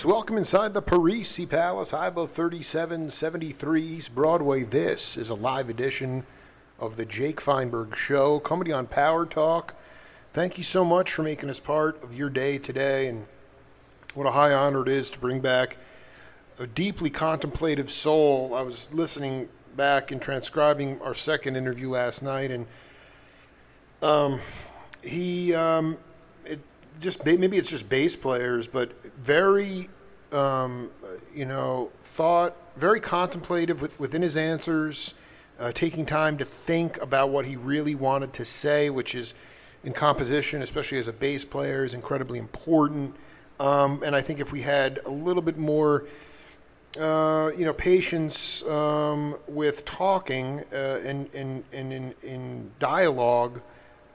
Welcome inside the Parisi Palace, high above 3773 East Broadway. This is a live edition of the Jake Feinberg Show, comedy on Power Talk. Thank you so much for making us part of your day today, and what a high honor it is to bring back a deeply contemplative soul. I was listening back and transcribing our second interview last night, and it just maybe it's just bass players, but very thought, very contemplative within his answers, taking time to think about what he really wanted to say, which is in composition, especially as a bass player, is incredibly important. And I think if we had a little bit more patience with talking and in dialogue,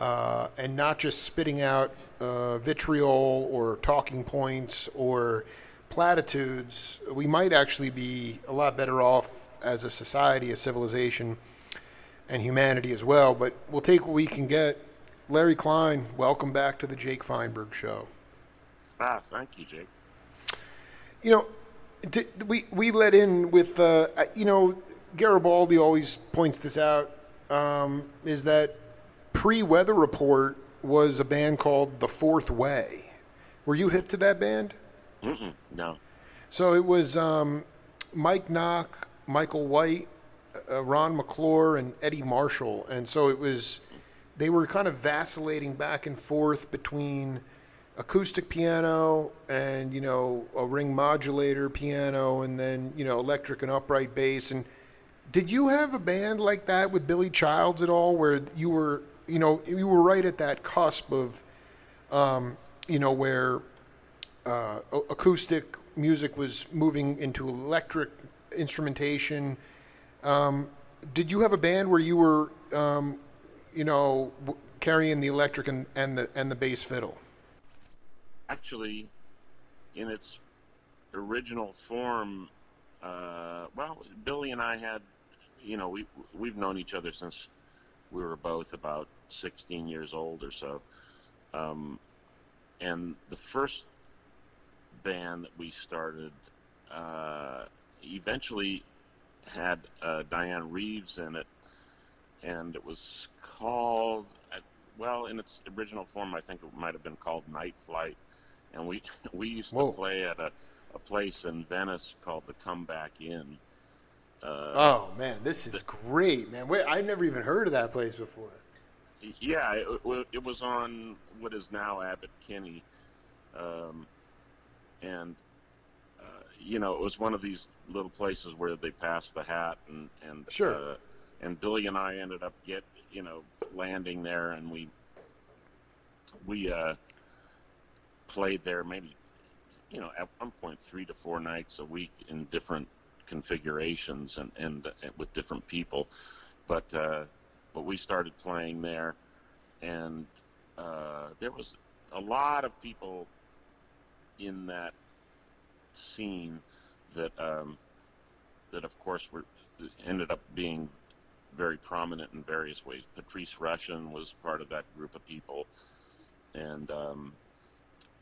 and not just spitting out vitriol or talking points or platitudes, we might actually be a lot better off as a society, a civilization, and humanity as well. But we'll take what we can get. Larry Klein, welcome back to the Jake Feinberg Show. Thank you, Jake. We let in with, Garibaldi always points this out, is that pre-Weather Report was a band called The Fourth Way. Were you hip to that band? No. So it was Mike Knock, Michael White, Ron McClure, and Eddie Marshall. And so they were kind of vacillating back and forth between acoustic piano and, a ring modulator piano, and then, electric and upright bass. And did you have a band like that with Billy Childs at all, where you were right at that cusp of, where acoustic music was moving into electric instrumentation? Did you have a band where you were, carrying the electric and the bass fiddle? Actually, in its original form, Billy and I had, we've known each other since we were both about 16 years old or so. And the first band that we started eventually had Diane Reeves in it, and it was called, in its original form, I think it might have been called Night Flight. And we used to play at a place in Venice called the Comeback Inn. Oh man, this is great, man. Wait, I've never even heard of that place before. Yeah, it was on what is now Abbot Kinney, and it was one of these little places where they passed the hat, and sure. And Billy and I ended up landing there, and we played there maybe at one point 3 to 4 nights a week in different configurations and with different people, but we started playing there, and there was a lot of people in that scene that of course ended up being very prominent in various ways. Patrice Rushen was part of that group of people, and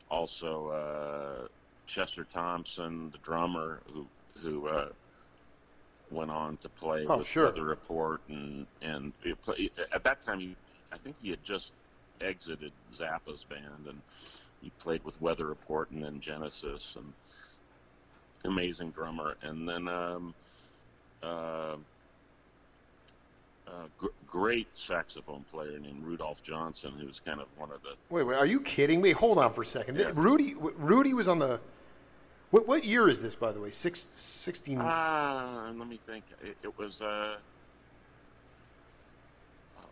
also Chester Thompson, the drummer, who went on to play with Weather Report, and at that time, I think he had just exited Zappa's band, and he played with Weather Report and then Genesis, and amazing drummer. And then great saxophone player named Rudolph Johnson, who's kind of one of the... Wait, are you kidding me? Hold on for a second. Yeah. Rudy was on the... What year is this, by the way? 16... let me think. It was...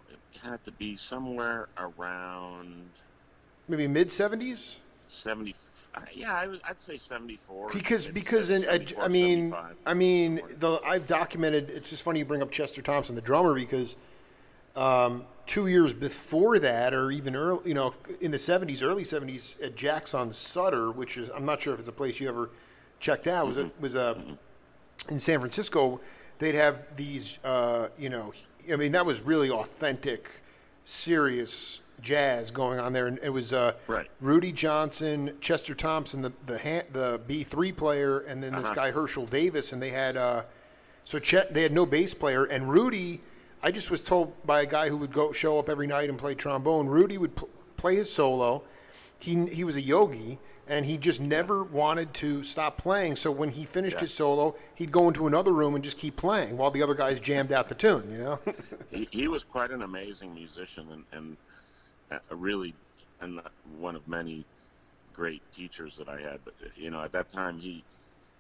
it had to be somewhere around... Maybe mid-70s? 70... yeah, I'd say 74. Because I've documented. It's just funny you bring up Chester Thompson, the drummer, because 2 years before that, or even early, in the 70s, early 70s, at Jack's on Sutter, which is, I'm not sure if it's a place you ever checked out, was in San Francisco. They'd have these, that was really authentic, serious jazz going on there, and it was Right. Rudy Johnson, Chester Thompson, the B3 player, and then this Uh-huh. guy Herschel Davis, and they had they had no bass player, and Rudy. I just was told by a guy who would go show up every night and play trombone. Rudy would play his solo. He was a yogi, and he just never wanted to stop playing. So when he finished Yeah. his solo, he'd go into another room and just keep playing while the other guys jammed out the tune. You know. He was quite an amazing musician, and a really, and one of many great teachers that I had. But at that time,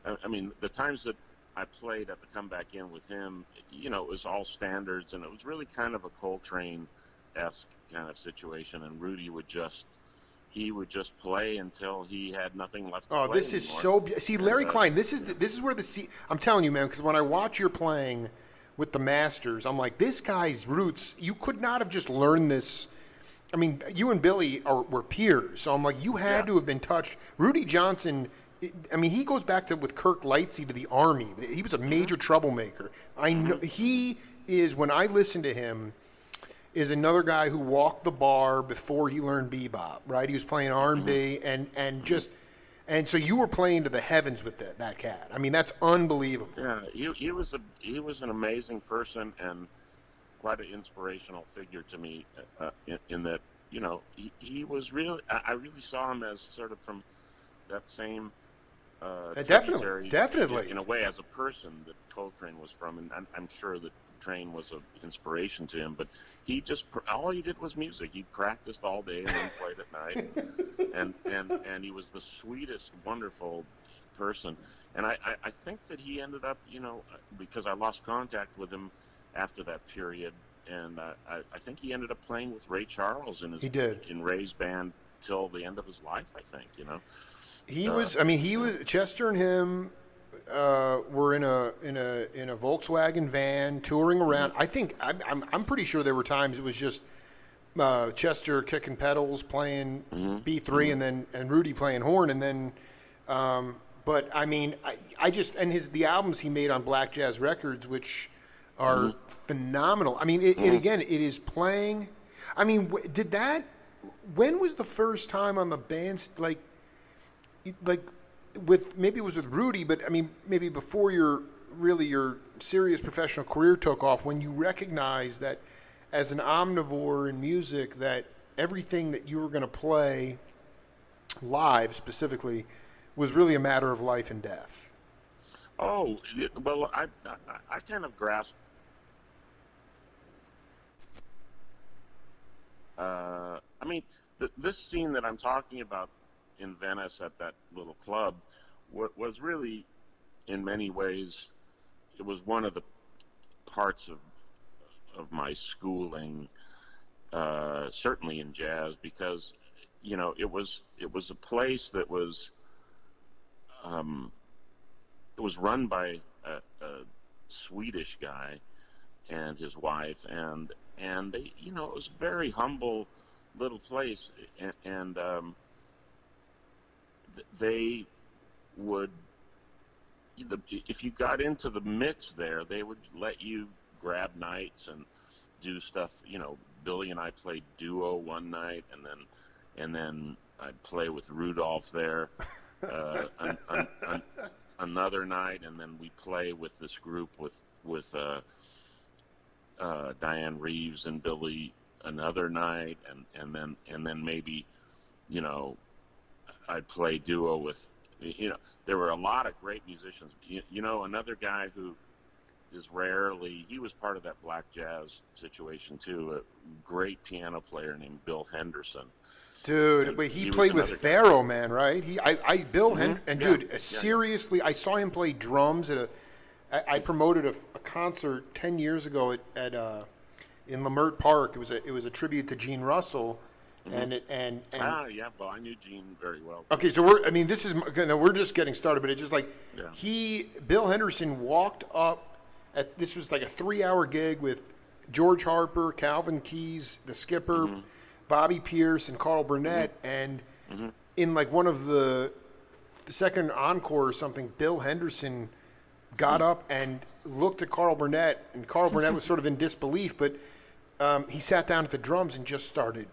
I mean, the times that I played at the Comeback In with him, it was all standards, and it was really kind of a Coltrane-esque kind of situation. And Rudy would just play until he had nothing left to Oh, play this is anymore. see Larry And Klein. This is where I'm telling you, man. Because when I watch your playing with the Masters, I'm like, this guy's roots. You could not have just learned this. I mean, you and Billy were peers, so I'm like, you had yeah. to have been touched. Rudy Johnson. I mean, he goes back to with Kirk Lightsey to the Army. He was a major troublemaker. I know he is. When I listen to him, is another guy who walked the bar before he learned bebop. Right? He was playing R&B and so you were playing to the heavens with that cat. I mean, that's unbelievable. Yeah, he was an amazing person and quite an inspirational figure to me in that he was really, I really saw him as sort of from that same Definitely, tributary definitely. in a way as a person that Coltrane was from, and I'm sure that Train was an inspiration to him. But all he did was music. He practiced all day and then played at night, and he was the sweetest, wonderful person. And I think that he ended up, because I lost contact with him after that period, and I think he ended up playing with Ray Charles He did. in Ray's band till the end of his life. I think. He was. I mean, he was. Chester and him were in a Volkswagen van touring around. I think I'm pretty sure there were times it was just Chester kicking pedals, playing B3, and Rudy playing horn, and then. But I mean, I just and the albums he made on Black Jazz Records, which are phenomenal. I mean, it again, it is playing. I mean, did that? When was the first time on the band like with maybe it was with Rudy, but I mean maybe before your serious professional career took off, when you recognized that as an omnivore in music that everything that you were going to play live specifically was really a matter of life and death. Oh, well, I kind of grasped. I mean, this scene that I'm talking about in Venice at that little club was really, in many ways, it was one of the parts of my schooling, certainly in jazz, because it was a place that was it was run by a Swedish guy and his wife, and they, it was a very humble little place, and they would, if you got into the mix there, they would let you grab nights and do stuff. Billy and I played duo one night, and then I'd play with Rudolph there another night, and then we play with this group with Diane Reeves and Billy another night, and then maybe I'd play duo with there were a lot of great musicians. Another guy who is rarely, he was part of that black jazz situation too, a great piano player named Bill Henderson. Dude, And wait, he he was played with another guy. Pharaoh, man, right? Bill Mm-hmm. and Yeah, dude, yeah. seriously, I saw him play drums I promoted a concert 10 years ago at in Lamert Park. It was a tribute to Gene Russell, and Yeah, well, I knew Gene very well. okay, so we're just getting started, but it's just like Yeah. Bill Henderson walked up this was like a 3-hour gig with George Harper, Calvin Keyes, the skipper, Bobby Pierce, and Carl Burnett, and in like one of the second encore or something, Bill Henderson got up and looked at Carl Burnett, and Carl Burnett was sort of in disbelief, but he sat down at the drums and just started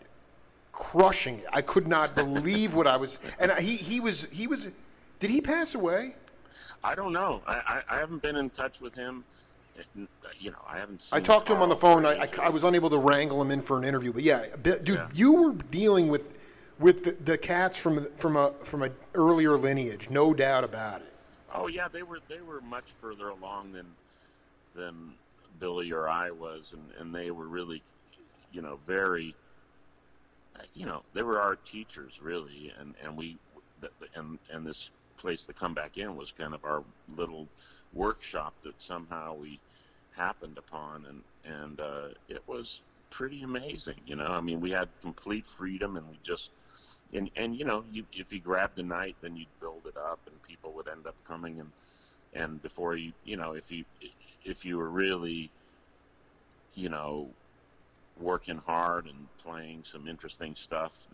crushing it. I could not believe what I was. And he was. Did he pass away? I don't know. I haven't been in touch with him. I haven't I seen talked to him on the Carl phone. for I was ages. unable to wrangle him in for an interview. But yeah, dude, Yeah. you were dealing with the cats from a earlier lineage, no doubt about it. Oh yeah, they were much further along than Billy or I was, and they were really, very, they were our teachers really, and we, and this place to come back in was kind of our little workshop that somehow we happened upon, and it was pretty amazing. I mean, we had complete freedom, and we just if you grabbed a night, then you'd build it up, and people would end up coming, and before if you were really you know working hard and playing some interesting stuff,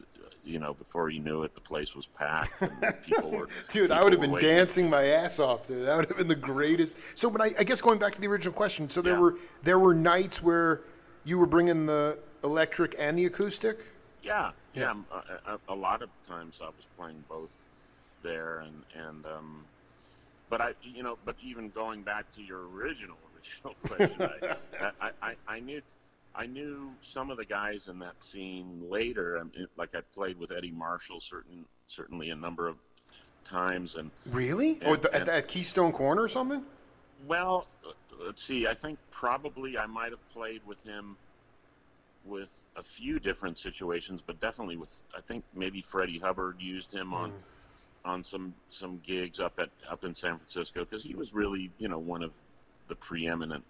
before you knew it, the place was packed and people were Dude, I would people have were been waiting. dancing my ass off, dude. That would have been the greatest. So, but I guess going back to the original question, so Yeah, there were nights where you were bringing the electric and the acoustic. yeah, Yeah. yeah. A lot of times I was playing both there, and but even going back to your original question, I knew some of the guys in that scene later. Like I played with Eddie Marshall certainly a number of times, and Really? Oh, and and at Keystone Corner or something? well, let's see. I think probably I might have played with him with a few different situations, but definitely with, I think maybe Freddie Hubbard used him on some gigs up in San Francisco, because he was really one of the preeminent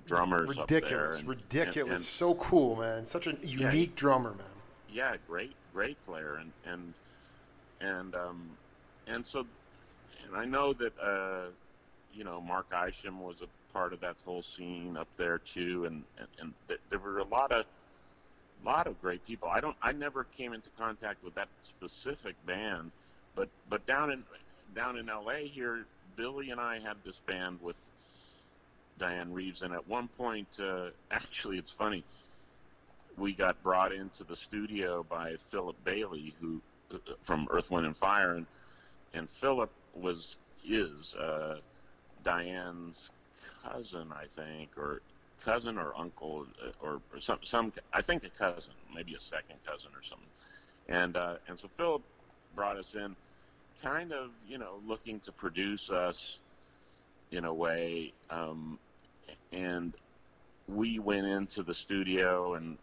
drummers up there, Ridiculous, and ridiculous. So cool, man. Such a yeah, unique drummer, man. yeah, great player, and so, and I know that Mark Isham was a part of that whole scene up there too, and there were a lot of great people. I never came into contact with that specific band, but down in L.A. here, Billy and I had this band with Diane Reeves, and at one point, actually, it's funny, we got brought into the studio by Philip Bailey, who from Earth, Wind and Fire, and Philip is Diane's cousin, I think, or cousin or uncle, or some I think a cousin, maybe a second cousin or something. And so Philip brought us in, kind of looking to produce us in a way, and we went into the studio, and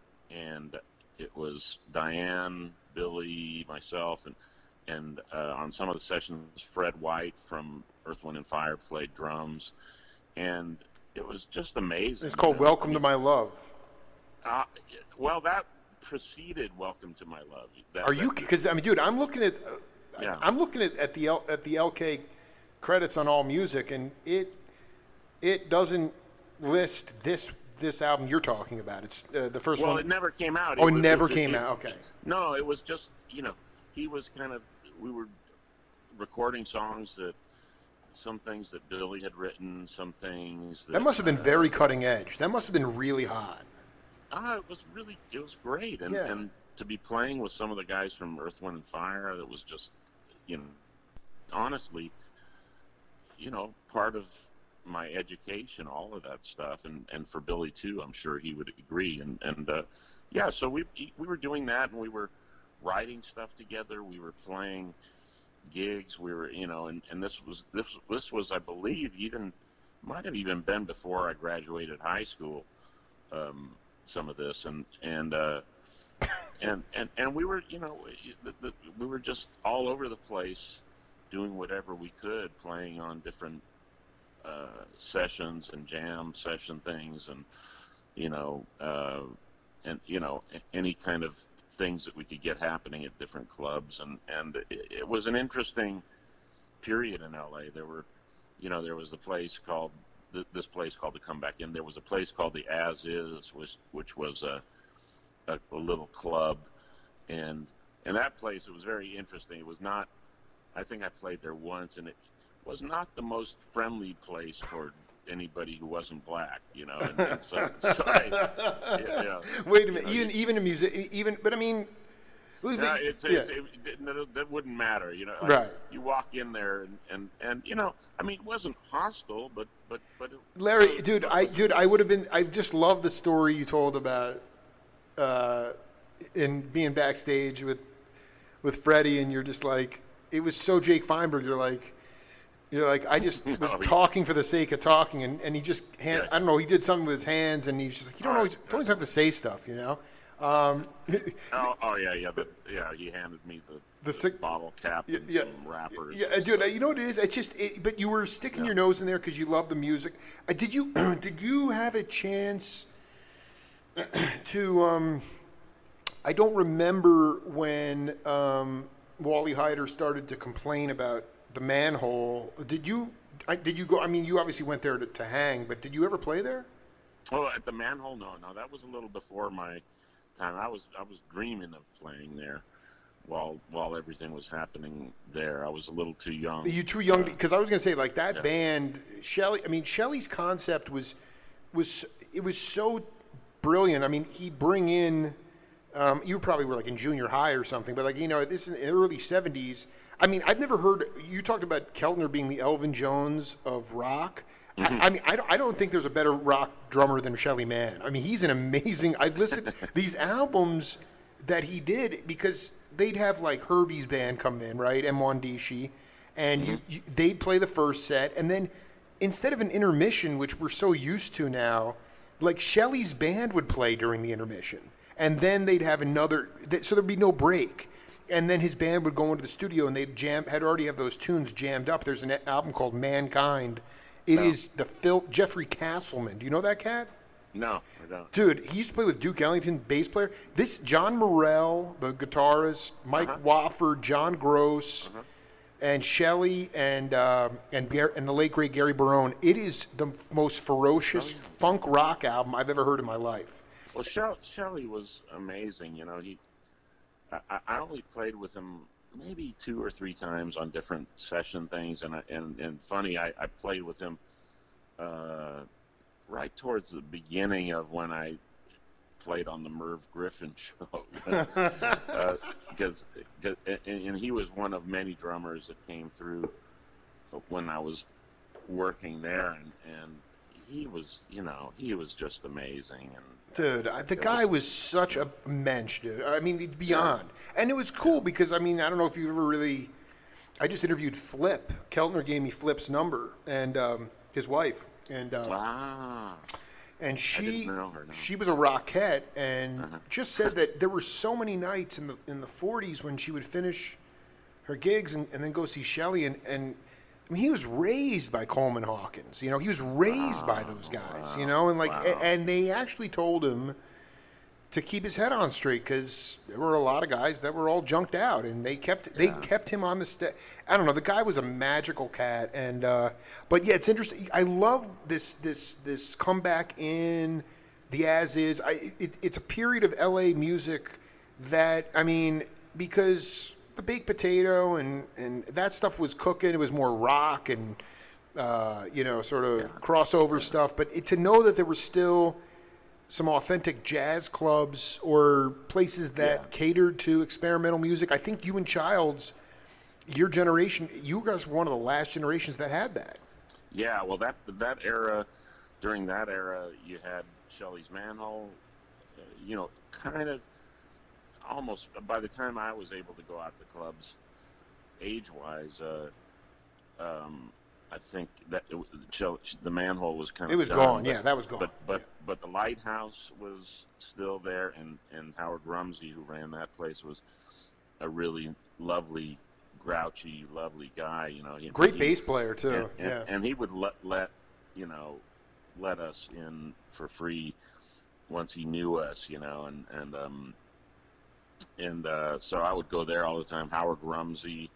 it was Diane, Billy, myself, and on some of the sessions, Fred White from Earth, Wind and Fire played drums, and it was just It's amazing. called I Welcome to mean, My Love. uh, well, that preceded Welcome to My Love. Are you? That Because I mean, dude, Yeah. I'm looking at the LK credits on All Music, and it doesn't list this album you're talking about. It's the first Well, one. it never came out. Oh, it never came out. Okay. No, it was just he was kind of we were recording songs, that some things that Billy had written, some things That that must have been very cutting edge. That must have been really hot. it was great, and Yeah. to be playing with some of the guys from Earth, Wind and Fire, that was just you know honestly part of my education, all of that stuff, and for Billy too, I'm sure he would agree, and yeah, so we were doing that, and we were writing stuff together, we were playing gigs, we were and this was, I believe, even might have even been before I graduated high school, some of this, and we were we were just all over the place, doing whatever we could, playing on different sessions and jam session things, and you know any kind of things that we could get happening at different clubs, and it was an interesting period in LA. There was a place called this place called the Come Back In. There was a place called the As Is, which was a little club, and that place, it was very interesting. It was not. I think I played there once, and it was not the most friendly place toward anybody who wasn't black, and so I, yeah, Wait a you minute. know, Even a music, even, but I mean, yeah, yeah, that wouldn't matter, like right. you walk in there and I mean, it wasn't hostile, but Larry, but it was just, I would have been. I just love the story you told about uh, in being backstage with Freddie, and you're just like, it was so Jake Feinberg. You're like, I just was no, talking for the sake of talking, and he just yeah, I don't know, he did something with his hands, and he's just like, you don't all right, always don't always have to say stuff, Um, oh yeah, yeah, he handed me the the sick, bottle cap yeah, and yeah, some wrappers yeah, and dude. stuff. You know what it is? It's just, but you were sticking Yeah. your nose in there because you love the music. Did you did you have a chance to? I don't remember when Wally Heider started to complain about the manhole. Did you? Did you go? I mean, you obviously went there to hang, but did you ever play there? Oh, at the manhole? No, that was a little before my time. I was dreaming of playing there while everything was happening there. I was a little too young. You too young because I was going to say like that Yeah. band Shelley. I mean, Shelley's concept was it was so brilliant. I mean, he'd bring in. You probably were like in junior high or something, but like this is in the early '70s. I mean, I've never heard you talked about Keltner being the Elvin Jones of rock. Hmm. I mean, I don't think there's a better rock drummer than Shelly Manne. I mean, he's an amazing. I've listened these albums that he did because they'd have like Herbie's band come in, right, M1 and Hmm. they'd play the first set, and then instead of an intermission, which we're so used to now, like Shelley's band would play during the intermission, and then they'd have another, so there'd be no break. And then his band would go into the studio and they'd had already have those tunes jammed up. There's an album called Mankind. It No, is Jeffrey Castleman. Do you know that cat? no, I don't. Dude, he used to play with Duke Ellington, bass player. This John Morell, the guitarist, Mike Uh-huh. Wofford, John Gross, Uh-huh. and Shelley and the late great Gary Barone. It is the most Oh ferocious yeah. funk rock album I've ever heard in my life. Well, Shelley was amazing. I only played with him maybe 2 or 3 times on different session things, and funny, I played with him uh, right towards the beginning of when I played on the Merv Griffin show, because and he was one of many drummers that came through when I was working there, and he was just amazing, and Dude, the it guy was was such a mensch, dude. I mean, yeah, beyond. And it was yeah. cool because, I mean, I don't know if you ever really. I just interviewed Flip. Keltner gave me Flip's number and his wife. Ah, And I didn't she know her. No. she was a rockette and Uh-huh. just said that there were so many nights in the 40s when she would finish her gigs and then go see Shelley and I mean, he was raised by Coleman Hawkins. He was raised by Ah, those guys. wow, And like wow. and they actually told him to keep his head on straight because there were a lot of guys that were all junked out, and they Yeah, kept him on the I don't know. The guy was a magical cat, and but yeah, it's interesting. I love this comeback in the as is. It's a period of L.A. music that I mean because the baked potato and that stuff was cooking. It was more rock and sort yeah, of crossover yeah, stuff. But to know that there was still some authentic jazz clubs or places yeah. that catered to experimental music. I think you and Childs, your generation, you guys were one of the last generations that had that. Yeah, well, that era, during that era, you had Shelley's Manhole, kind of almost by the time I was able to go out to clubs, age-wise, I think that the Manhole was kind It of was done, gone. Yeah, that was gone. but Yeah. but the Lighthouse was still there, and Howard Rumsey, who ran that place, was a really lovely, grouchy, lovely guy. Great He bass player and too. and, Yeah. and he would you know let us in for free once he knew us, and so I would go there all the time. Howard Rumsey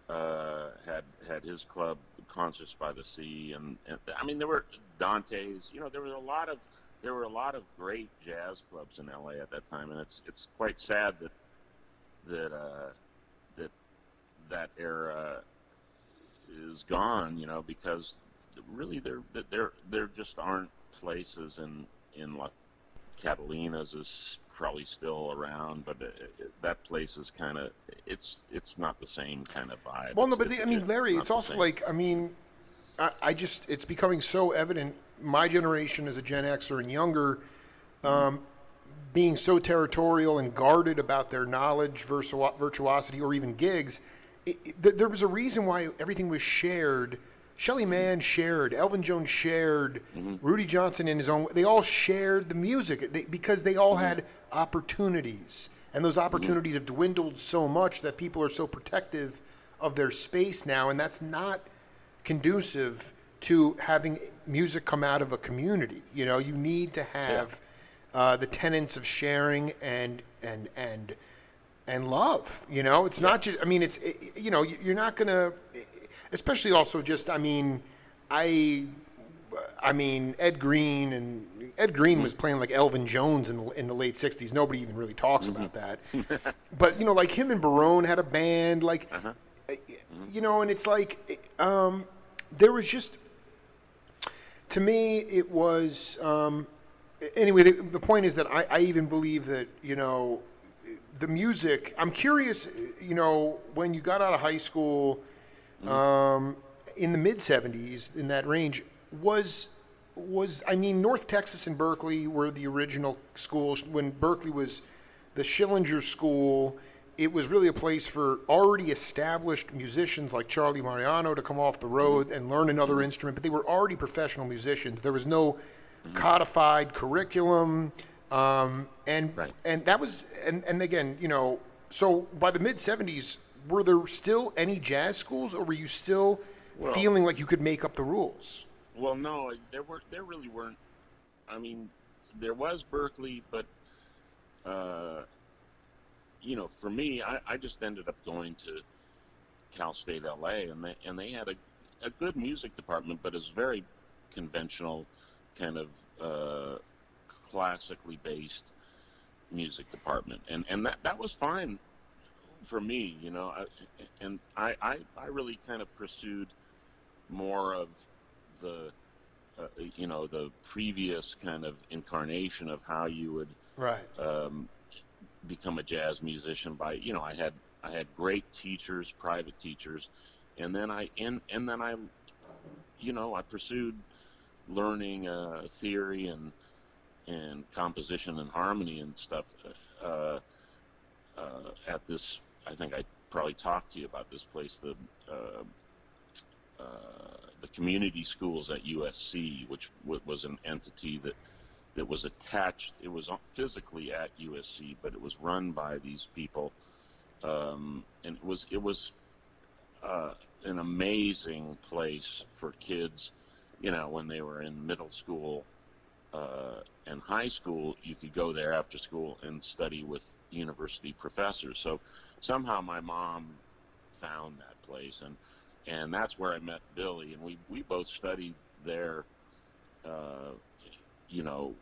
had his club, Concerts by the Sea, and I mean there were Dante's. There were a lot of great jazz clubs in LA at that time, and it's quite sad that that that era is gone, because really there just aren't places in like Catalina's is probably still around, but that place is kind of it's not the same kind of vibe. Well, no, but I mean, It's Larry, not it's the also same. like, I mean, I just, it's becoming so evident. My generation as a Gen Xer and younger, Mm-hmm. being so territorial and guarded about their knowledge, virtuosity, or even gigs, there was a reason why everything was shared. Shelley Mm-hmm. Mann shared, Elvin Jones shared, Mm-hmm. Rudy Johnson in his own. They all shared the music because they all Mm-hmm. had opportunities, and those Mm-hmm. opportunities have dwindled so much that people are so protective of their space now, and that's not conducive to having music come out of a community. You know, you need to Yeah. have the tenets of sharing and love. You know, it's Yeah. not just. I mean, you know, you're not gonna, especially also just. I I mean, Ed Green Mm-hmm. was playing like Elvin Jones in the late '60s. Nobody even really talks Mm-hmm. about that. But you know, like him and Barone had a band, like Uh-huh. Mm-hmm. you know, and it's like there was just, to me, it was anyway. The point is that I even believe that, you know, the music. I'm curious, you know, when you got out of high school Mm-hmm. in the mid '70s, in that range, was I mean, North Texas and Berkeley were the original schools. When Berkeley was the Schillinger School, it was really a place for already established musicians like Charlie Mariano to come off the Mm-hmm. road and learn another Mm-hmm. instrument, but they were already professional musicians. There was no Mm-hmm. codified curriculum, Right. and that was and again, you know, so by the mid '70s, were there still any jazz schools, or were you still Well, feeling like you could make up the rules? no, there really weren't. I mean, there was Berkeley, but uh, for me, I just ended up going to Cal State LA, and they had a good music department, but it's very conventional, kind of uh, classically based music department, and that was fine for me, and I really kind of pursued more of the the previous kind of incarnation of how you would Right. um, become a jazz musician by I had great teachers, private teachers, and then I pursued learning theory and composition and harmony and stuff uh, at this. I think I probably talked to you about this place, uh, the community schools at USC, which was an entity that was attached. It was physically at USC, but it was run by these people, and it was uh, an amazing place for kids. When they were in middle school and high school, you could go there after school and study with university professors. So somehow my mom found that place, and that's where I met Billy, and we both studied there, uh, you know,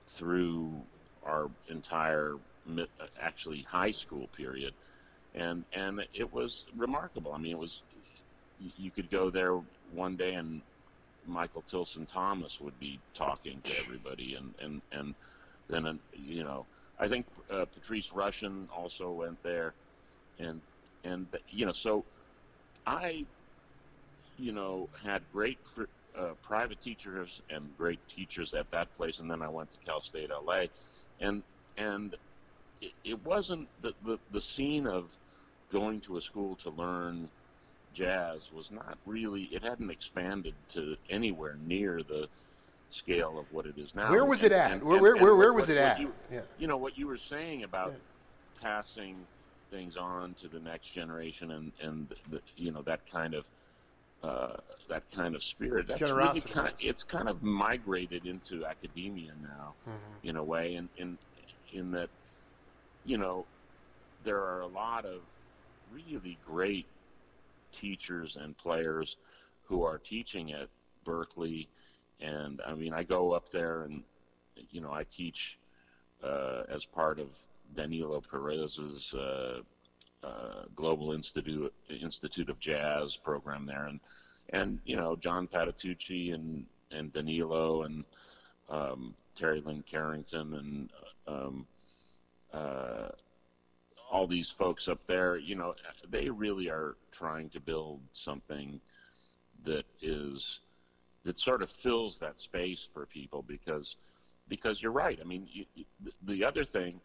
through our entire actually high school period, and it was remarkable. I mean, it was you could go there one day and Michael Tilson Thomas would be talking to everybody, and then I think Patrice Rushen also went there, and so I had great private teachers and great teachers at that place, and then I went to Cal State LA, and and it wasn't the scene of going to a school to learn jazz was not really, it hadn't expanded to anywhere near the scale of what it is now, Where and was it and at? and and, and Where was it what at? you Yeah. what you were saying Yeah. about passing things on to the next generation, and uh, that kind of spirit, that's really Generosity. kind of migrated into academia now, Hmm. in a way, and in that you know there are a lot of really great teachers and players who are teaching at Berkeley. And I mean, I go up there and, I teach as part of Danilo Perez's Global Institute of Jazz program there. And, and John Patitucci and Danilo and Terry Lynn Carrington and um, uh, all these folks up there, they really are trying to build something that is that sort of fills that space for people, because you're right. I mean, the other thing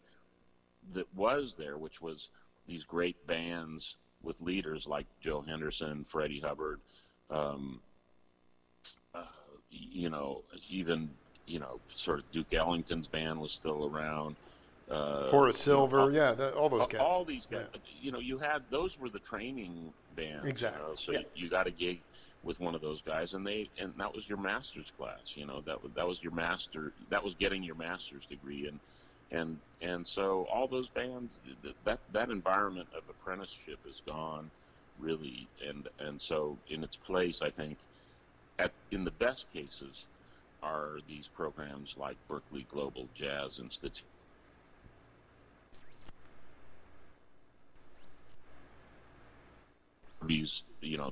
that was there, which was these great bands with leaders like Joe Henderson, Freddie Hubbard, um, uh, even sort of Duke Ellington's band was still around. Horace You know, Silver, yeah, all those cats. all these Yeah, guys. You had those were the training bands. exactly. So Yeah, you got a gig with one of those guys, and that was your master's class. That was your master. That was getting your master's degree, and so all those bands, that environment of apprenticeship is gone, really, and so in its place, I think, in the best cases, are these programs like Berkeley Global Jazz Institute.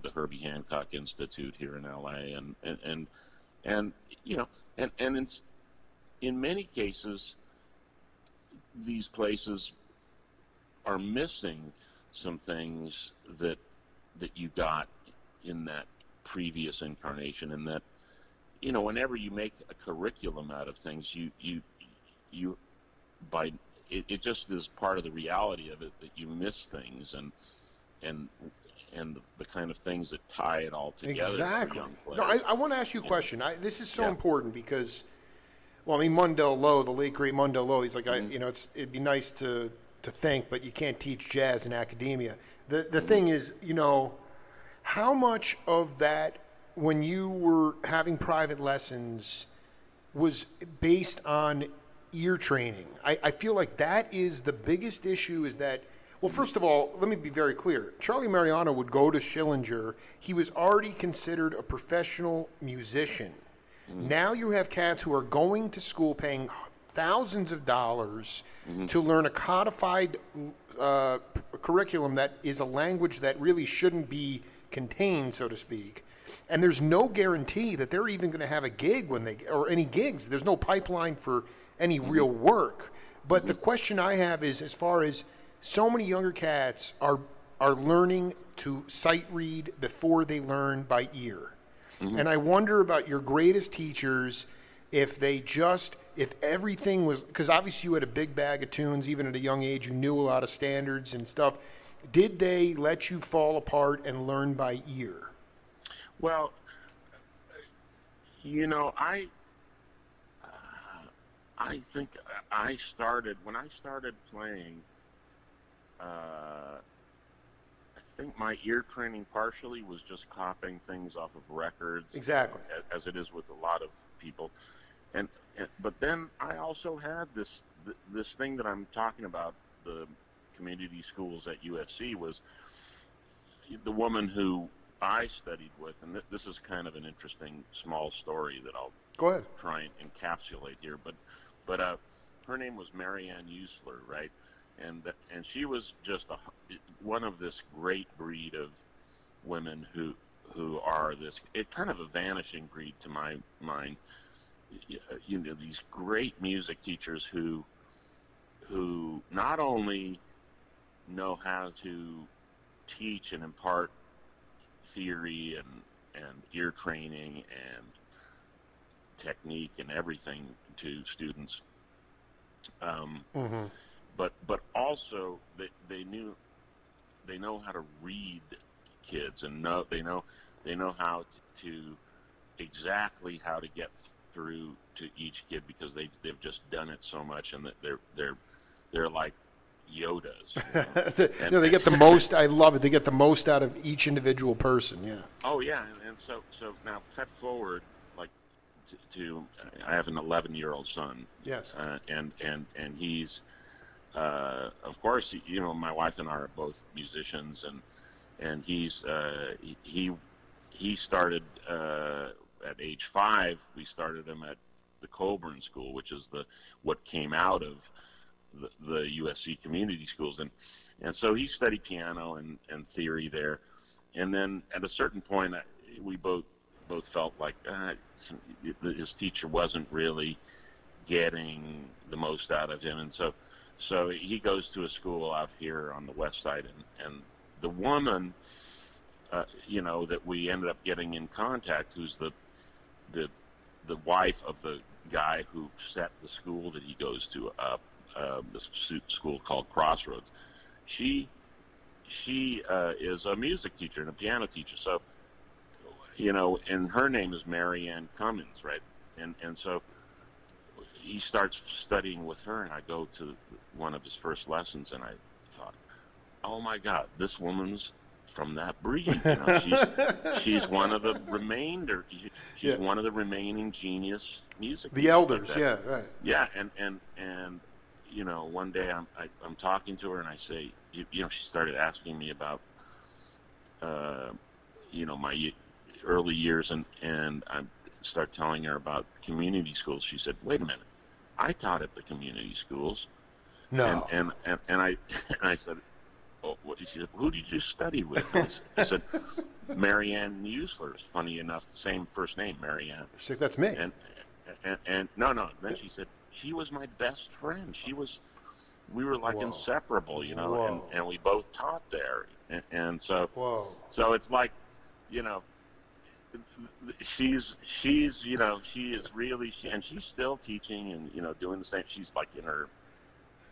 The Herbie Hancock Institute here in LA, and you know, and in many cases, these places are missing some things that you got in that previous incarnation, and that whenever you make a curriculum out of things, you by it just is part of the reality of it that you miss things, and the kind of things that tie it all together for exactly. young No, players. I want to ask you a You know, question. This is so yeah. important because, well, I mean, Mundell Lowe, the late great Mundell Lowe, he's like, Hmm. it'd be nice to think, but you can't teach jazz in academia. The Hmm. thing is, how much of that when you were having private lessons was based on ear training. I feel like that is the biggest issue is that, well, Hmm. first of all, let me be very clear. Charlie Mariano would go to Schillinger. He was already considered a professional musician. Hmm. Now you have cats who are going to school paying thousands of dollars Hmm. to learn a codified curriculum that is a language that really shouldn't be contained, so to speak. And there's no guarantee that they're even going to have a gig when they, or any gigs. There's no pipeline for any Hmm. real work. But Hmm. the question I have is, as far as so many younger cats are learning to sight read before they learn by ear. Hmm. And I wonder about your greatest teachers, if everything was, because obviously you had a big bag of tunes, even at a young age, you knew a lot of standards and stuff. Did they let you fall apart and learn by ear? Well, I think I started when I started playing. I think my ear training partially was just copying things off of records, Exactly. as it is with a lot of people. But then I also had this thing that I'm talking about, the community schools at USC, was the woman who I studied with, and this is kind of an interesting small story that I'll Go ahead. try and encapsulate here. But her name was Marianne Usler, right? And she was just one of this great breed of women who are this it kind of a vanishing breed to my mind. These great music teachers who not only know how to teach and impart theory and ear training and technique and everything to students, um, Mm-hmm. but also they know how to read kids, and they know how to exactly how to get through to each kid, because they've just done it so much, and that they're like Yodas, and No, they get the most. I love it. They get the most out of each individual person. Yeah. oh yeah, and so now cut forward, like, to I have an 11-year-old son, Yes. and he's of course, my wife and I are both musicians, and he started at age 5. We started him at the Colburn School, which is what came out of the USC community schools, and so he studied piano and theory there, and then at a certain point, we both felt like his teacher wasn't really getting the most out of him, and so he goes to a school out here on the west side, and the woman, that we ended up getting in contact, who's the wife of the guy who set the school that he goes to up, this school called Crossroads. She is a music teacher and a piano teacher, so and her name is Marianne Cummins, right? And so he starts studying with her, and I go to one of his first lessons, and I thought, oh my God, this woman's from that breed. She's one of the remainder. She's one of the remaining genius music. The elders, yeah, right. Yeah, and one day I'm talking to her, and I say, she started asking me about, my early years, and I start telling her about community schools. She said, "Wait a minute, I taught at the community schools." No. And I said, "Oh, what?" She said, "Who did you study with?" I said, "Marianne Usler's." Funny enough, the same first name, Marianne. She's like, "That's me." And no. Then she said, "She was my best friend. We were like inseparable, and we both taught there, and so so it's like, she is really, and she's still teaching and doing the same. She's like in her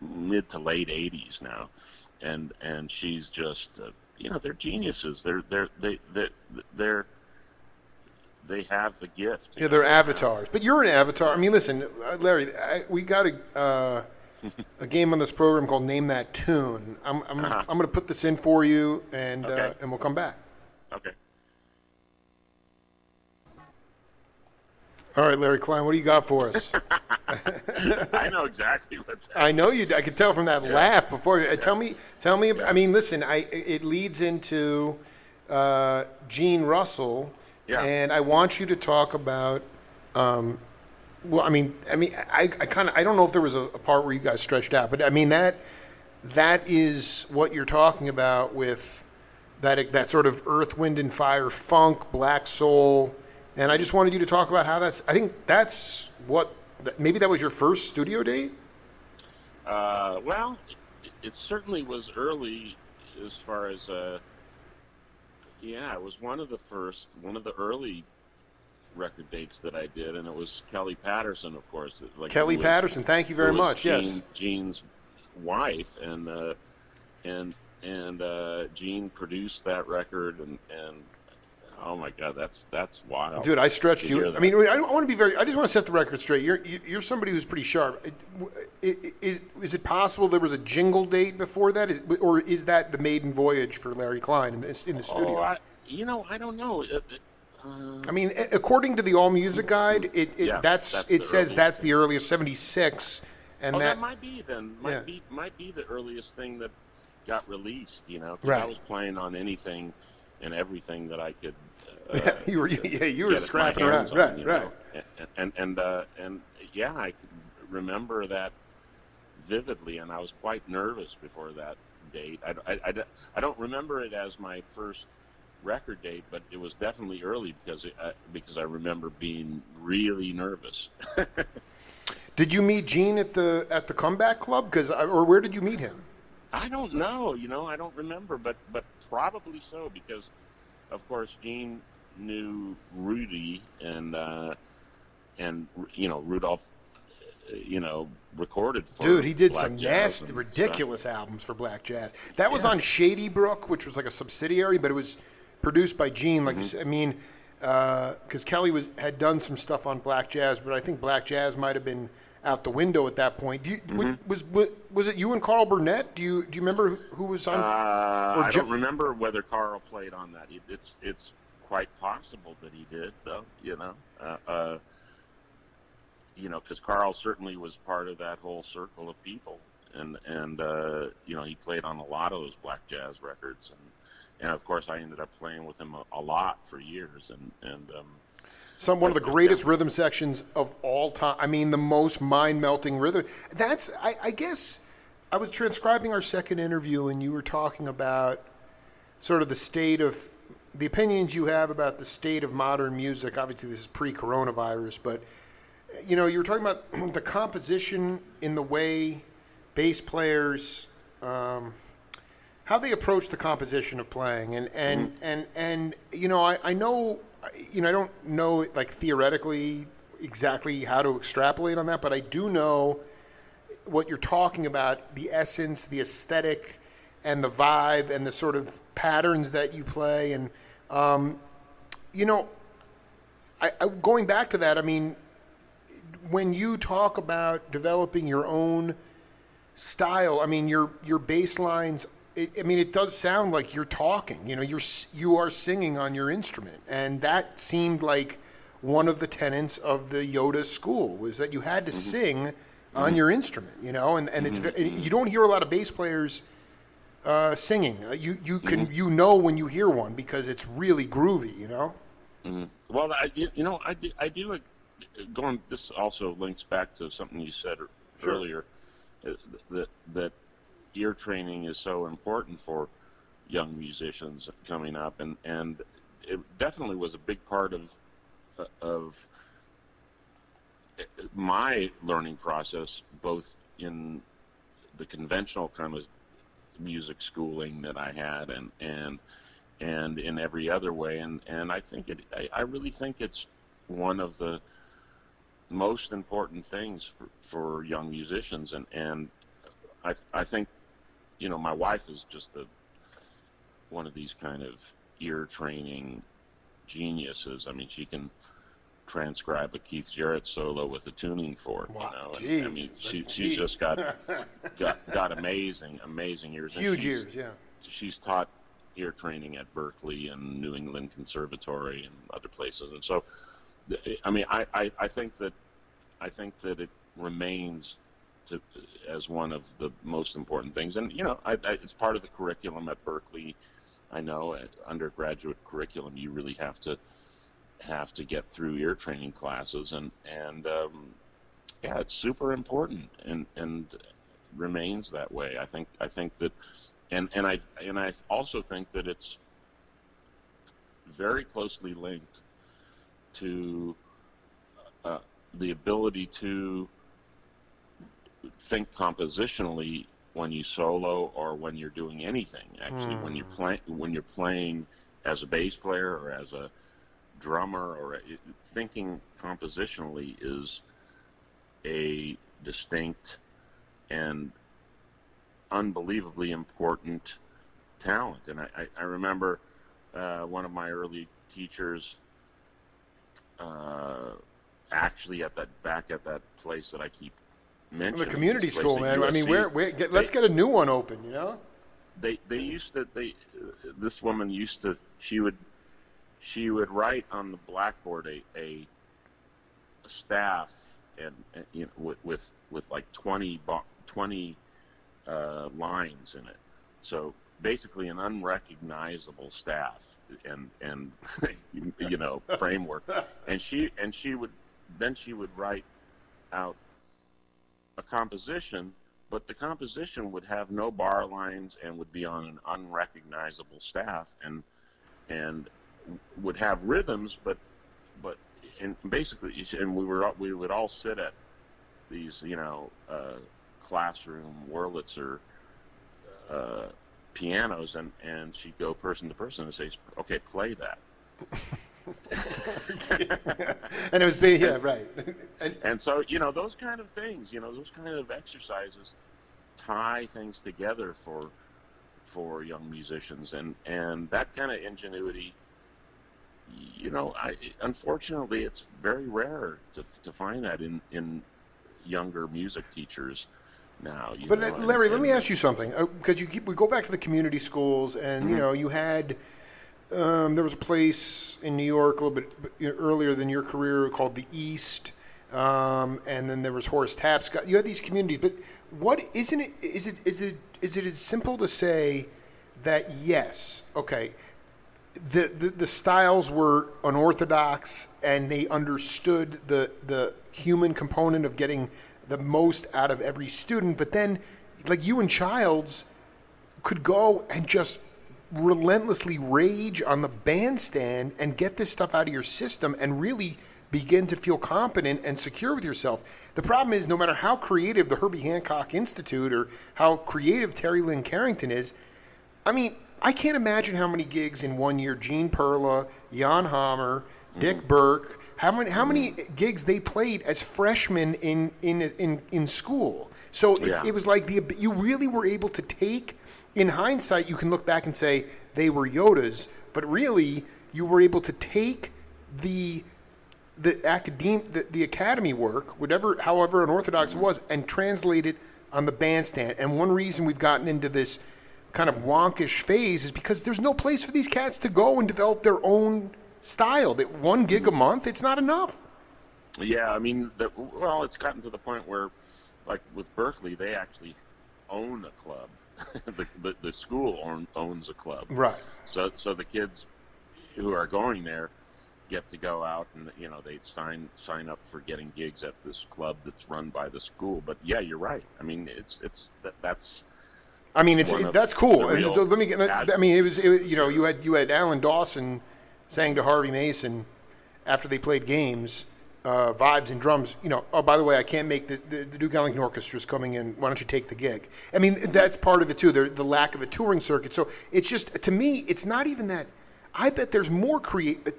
mid to late 80s now, and she's just they're geniuses. They have the gift. Yeah, they're avatars. But you're an avatar. I mean, listen, Larry, we got a game on this program called Name That Tune. I'm going to put this in for you, and we'll come back. Okay. All right, Larry Klein, what do you got for us? I know exactly what's happening. I know you. I could tell from that laugh before. Yeah. Tell me. Yeah. I mean, listen. It leads into Gene Russell, and I want you to talk about. Well, I don't know if there was a part where you guys stretched out, but I mean that is what you're talking about with that sort of Earth, Wind, and Fire funk, black soul. And I just wanted you to talk about how I think that's maybe that was your first studio date? Well, it certainly was early as far as, it was one of the early record dates that I did, and it was Kelly Patterson, of course. Kelly Patterson, thank you very much, yes. Gene's wife, and Gene produced that record, and oh my God, that's wild. Dude, I stretched you. I mean, I want to be I just want to set the record straight. You're somebody who's pretty sharp. Is it possible there was a jingle date before that, or is that the maiden voyage for Larry Klein in the studio? I don't know. I mean, according to the All Music Guide, it says that's the earliest, 76, and that might be then. Might be the earliest thing that got released. Right. I was playing on anything and everything that I could. you were scrapping around, right. And I could remember that vividly, and I was quite nervous before that date. I don't remember it as my first record date, but it was definitely early because I remember being really nervous. Did you meet Gene at the Comeback Club? Or where did you meet him? I don't know. I don't remember, but probably so, because of course Gene knew Rudy and Rudolph. Recorded for. Dude, he did Black some Jazz nasty, ridiculous albums for Black Jazz. That was on Shady Brook, which was like a subsidiary, but it was produced by Gene. Like I mean, because Kelly had done some stuff on Black Jazz, but I think Black Jazz might have been out the window at that point. Was it you and Carl Burnett? Do you remember who was on? I don't remember whether Carl played on that. It's quite possible that he did, though. Because Carl certainly was part of that whole circle of people, and he played on a lot of those Black Jazz records, and of course I ended up playing with him a lot for years, and one of the greatest rhythm sections of all time. I mean, the most mind-melting rhythm. That's I guess I was transcribing our second interview, and you were talking about sort of the state of the opinions you have about the state of modern music. Obviously, this is pre-coronavirus, but you were talking about the composition in the way bass players, how they approach the composition of playing, and I know, I don't know like theoretically exactly how to extrapolate on that, but I do know what you're talking about, the essence, the aesthetic, and the vibe, and the sort of patterns that you play. And, going back to that, I mean, when you talk about developing your own style, I mean, your bass lines, it does sound like you're talking, you are singing on your instrument. And that seemed like one of the tenets of the Yoda school, was that you had to sing on your instrument, and it's, you don't hear a lot of bass players singing. You can when you hear one, because it's really groovy. Well, I do. Going, this also links back to something you said earlier, that ear training is so important for young musicians coming up, and it definitely was a big part of my learning process, both in the conventional kind of music schooling that I had, and in every other way, and I think I really think it's one of the most important things for young musicians, and I think my wife is just one of these kind of ear training geniuses. I mean, she can transcribe a Keith Jarrett solo with a tuning fork. Wow, I mean, she's just got amazing ears. Huge ears, yeah. She's taught ear training at Berkeley and New England Conservatory and other places, and so I mean, I think that it remains as one of the most important things, and it's part of the curriculum at Berkeley. I know at undergraduate curriculum you really have to get through ear training classes, and yeah, it's super important and remains that way. I think that, and I also think that it's very closely linked to the ability to think compositionally when you solo, or when you're doing anything. Actually, when you're playing as a bass player or as a drummer, or thinking compositionally is a distinct and unbelievably important talent. And I remember one of my early teachers, actually back at that place that I keep mentioning, the community school, man. I mean, let's get a new one open. This woman used to, she would write on the blackboard a staff, and with like 20 lines in it. So basically an unrecognizable staff and framework. And she would write out a composition, but the composition would have no bar lines and would be on an unrecognizable staff, and would have rhythms, but basically, and we would all sit at these classroom Wurlitzer pianos, and she'd go person to person and say, "Okay, play that." And it was big, yeah, right. And so those kind of things, those kind of exercises tie things together for young musicians, and that kind of ingenuity. Unfortunately, it's very rare to find that in younger music teachers now. But Larry, let me ask you something, because we go back to the community schools, and you had. There was a place in New York a little bit earlier than your career called the East, and then there was Horace Tapscott. You had these communities, but what isn't it? Is it as simple to say that yes, okay, the styles were unorthodox and they understood the human component of getting the most out of every student, but then like you and Childs could go and just relentlessly rage on the bandstand and get this stuff out of your system and really begin to feel competent and secure with yourself. The problem is, no matter how creative the Herbie Hancock Institute or how creative Terry Lynn Carrington is, I mean, I can't imagine how many gigs in one year Gene Perla, Jan Hammer, Dick Burke, how many gigs they played as freshmen in school. So it was like you really were able to take, in hindsight, you can look back and say they were Yodas, but really you were able to take the academy work, however unorthodox it was, and translate it on the bandstand. And one reason we've gotten into this kind of wonkish phase is because there's no place for these cats to go and develop their own style. That one gig a month, it's not enough. Yeah, I mean, well, it's gotten to the point where, like with Berkeley, they actually own a club. the school owns a club. Right. So the kids who are going there get to go out and they sign up for getting gigs at this club that's run by the school. But yeah, you're right. I mean, that's. I mean, that's cool. Let me get. I mean, it was you had Alan Dawson saying to Harvey Mason after they played games, vibes and drums. Oh, by the way, I can't make the Duke Ellington Orchestra's coming in. Why don't you take the gig? I mean, that's part of it too. The lack of a touring circuit. So it's just, to me, it's not even that. I bet there's more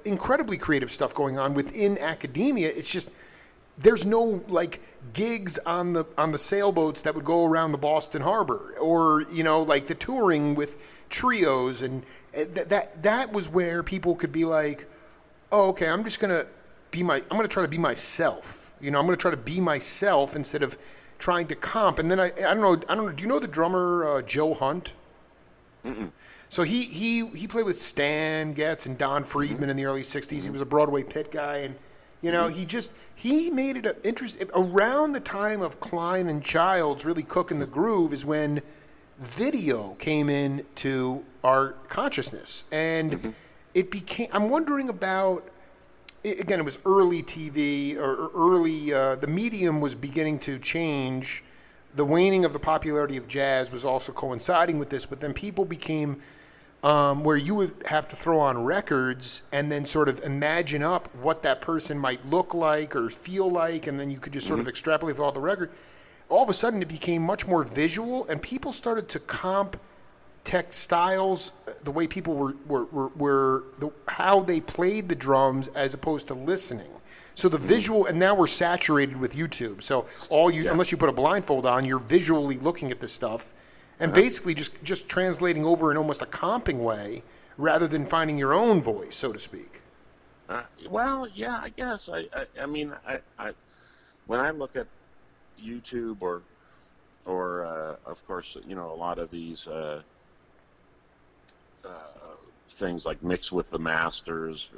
incredibly creative stuff going on within academia. It's just there's no like gigs on the sailboats that would go around the Boston Harbor, or like the touring with trios, and that was where people could be like, oh, okay, I'm just gonna I'm gonna try to be myself. I'm gonna try to be myself instead of trying to comp. And then I don't know. Do you know the drummer Joe Hunt? Mm-mm. So he played with Stan Getz and Don Friedman in the early '60s. He was a Broadway pit guy, and he made it interesting. Around the time of Klein and Childs really cooking the groove is when video came into our consciousness, and it became. I'm wondering about. Again, it was early TV or early. The medium was beginning to change. The waning of the popularity of jazz was also coinciding with this, but then people became where you would have to throw on records and then sort of imagine up what that person might look like or feel like, and then you could just sort of extrapolate with all the record. All of a sudden, it became much more visual, and people started to comp textiles, the way people were how they played the drums as opposed to listening. So the visual, and now we're saturated with YouTube. So unless you put a blindfold on, you're visually looking at this stuff, and basically just translating over in almost a comping way, rather than finding your own voice, so to speak. Well, yeah, I guess. I mean, I when I look at YouTube or of course, a lot of these things like Mix with the Masters,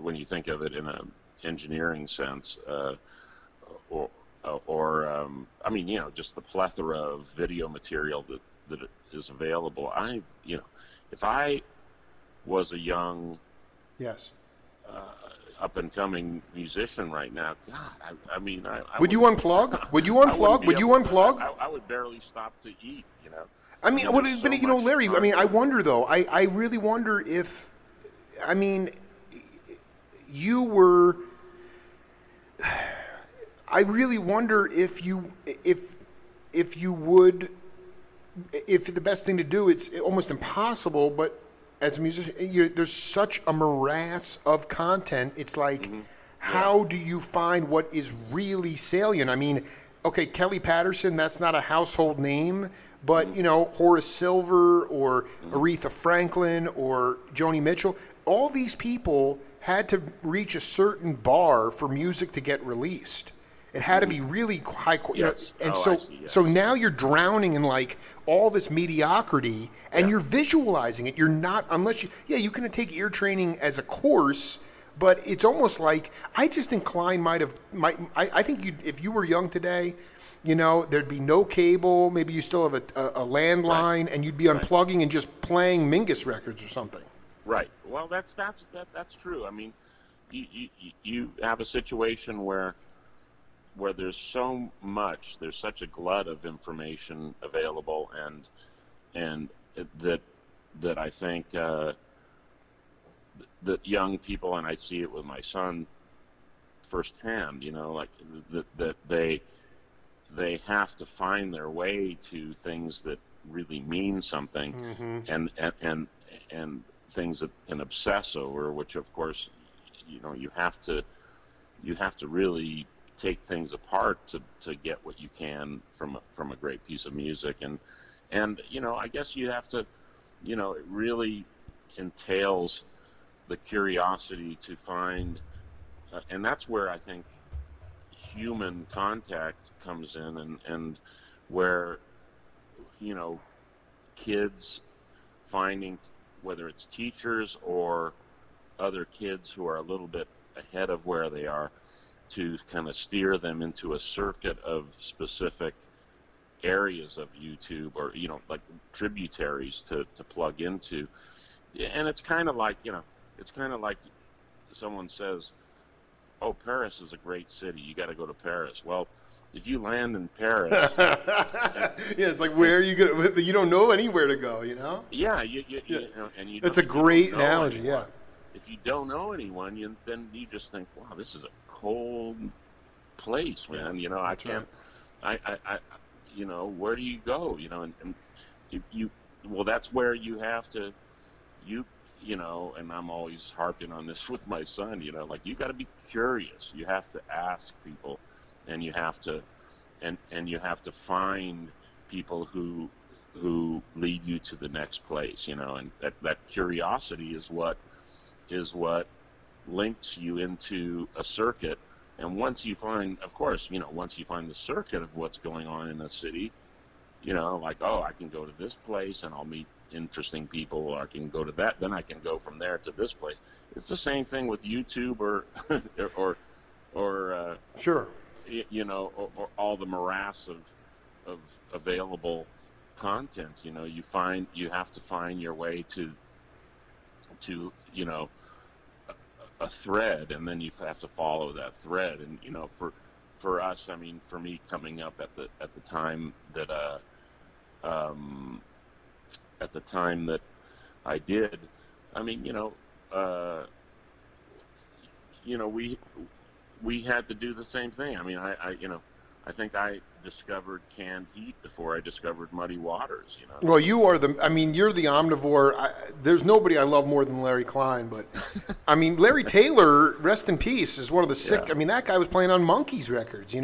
when you think of it in an engineering sense, or I mean, just the plethora of video material that is available. If I was a young, yes, up and coming musician right now, God, I mean, would you unplug? Would you unplug? Would you unplug? I would barely stop to eat. I mean, Larry, I mean, I wonder though. I really wonder if, I mean, you were. I really wonder if the best thing to do. It's almost impossible, but as a musician, there's such a morass of content. It's like, how do you find what is really salient? I mean, okay, Kelly Patterson, that's not a household name, but Horace Silver or Aretha Franklin or Joni Mitchell, all these people had to reach a certain bar for music to get released. It had to be really high, so now you're drowning in like all this mediocrity, and you're visualizing it. You're not, unless you can take ear training as a course, but it's almost like, I just think Klein I think if you were young today, there'd be no cable. Maybe you still have a landline, and you'd be unplugging and just playing Mingus records or something. Right. Well, that's true. I mean, you have a situation where there's there's such a glut of information available, and that that I think that young people, and I see it with my son firsthand, like that they have to find their way to things that really mean something, Mm-hmm. and things that can obsess over, which of course, you have to really take things apart to get what you can from a great piece of music, and I guess you have to, it really entails the curiosity to find, and that's where I think human contact comes in, and where, you know kids finding, whether it's teachers or other kids who are a little bit ahead of where they are, to kind of steer them into a circuit of specific areas of YouTube, or like tributaries to plug into. And it's kind of like, someone says, "Oh, Paris is a great city. You got to go to Paris." Well, if you land in Paris, and, Yeah, it's like, where are you gonna? You don't know anywhere to go. yeah, Yeah, and it's a if you don't great know analogy. Yeah, anyone, if you don't know anyone, then you just think, "Wow, this is a cold place, yeah, man." I that's right. can't. I where do you go? And you well, that's where you have to, you and I'm always harping on this with my son. Like, you got to be curious. You have to ask people, and you have to, and you have to find people who lead you to the next place. And that curiosity is what links you into a circuit. And once you find, of course, once you find the circuit of what's going on in the city, like, oh, I can go to this place and I'll meet interesting people, or I can go to that, then I can go from there to this place. It's the same thing with YouTube, or or Sure. or all the morass of available content. You have to find your way to a thread, and then you have to follow that thread. And for us, I mean, for me, coming up at the time that um, I did, I mean, we had to do the same thing. I mean, I think I discovered canned heat before I discovered muddy waters. Well, you're the omnivore. There's nobody I love more than Larry Klein, but I mean, Larry Taylor, rest in peace, is one of the sick. Yeah. I mean, that guy was playing on Monkees records.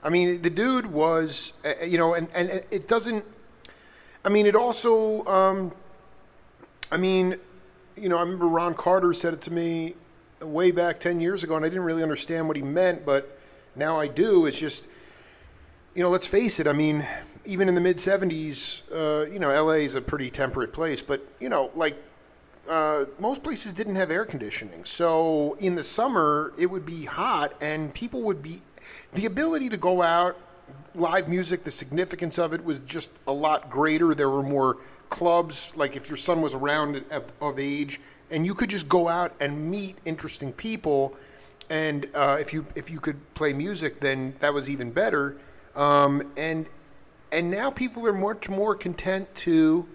I mean, the dude was, and it doesn't. I mean, it also. I mean, I remember Ron Carter said it to me way back 10 years ago, and I didn't really understand what he meant, but now I do. It's just, let's face it. I mean, even in the mid 70s, LA is a pretty temperate place, but most places didn't have air conditioning. So in the summer, it would be hot, and people would be, the ability to go out, live music, the significance of it was just a lot greater. There were more clubs, like if your son was around of age, and you could just go out and meet interesting people. And if you could play music, then that was even better. And now people are much more content to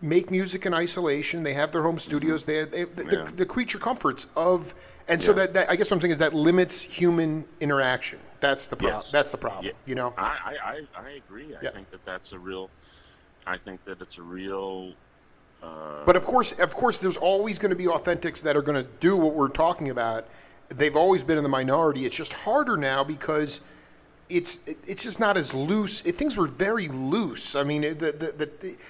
make music in isolation. They have their home studios. They have the creature comforts of, and so that I guess what I'm saying is that limits human interaction. That's the problem. Yes. That's the problem. Yeah. I agree. Yeah. I think that's a real. I think that it's a real. But of course, there's always going to be authentics that are going to do what we're talking about. They've always been in the minority. It's just harder now because it's just not as loose. Things were very loose. I mean,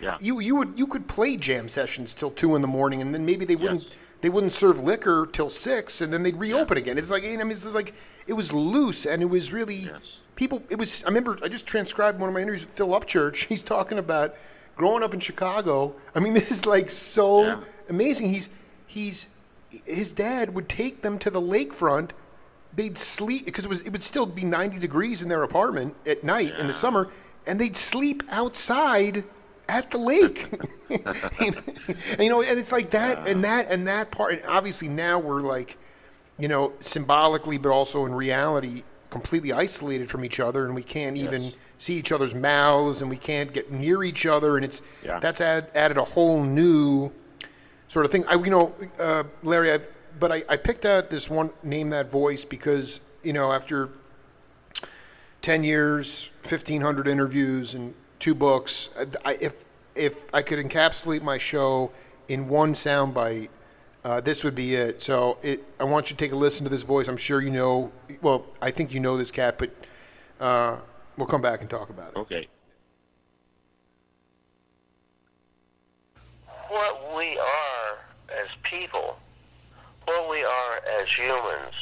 Yeah. you could play jam sessions till 2 a.m, and then maybe they wouldn't Yes. they wouldn't serve liquor till 6, and then they'd reopen again. It's like, it's like, it was loose, and it was really people. It was. I remember I just transcribed one of my interviews with Phil Upchurch. He's talking about growing up in Chicago. I mean, this is like so amazing. His dad would take them to the lakefront. They'd sleep because it would still be 90 degrees in their apartment at night in the summer, and they'd sleep outside at the lake. And it's like that, and that part. And obviously now we're like, symbolically, but also in reality, completely isolated from each other, and we can't even Yes. see each other's mouths, and we can't get near each other, and Yeah. that's added a whole new sort of thing. Larry, I picked out this one, Name That Voice, because after 10 years, 1,500 interviews, and 2 books, if I could encapsulate my show in one soundbite, this would be it. So I want you to take a listen to this voice. I'm sure you know. Well, I think you know this cat, but we'll come back and talk about it. Okay. What we are as people, what we are as humans,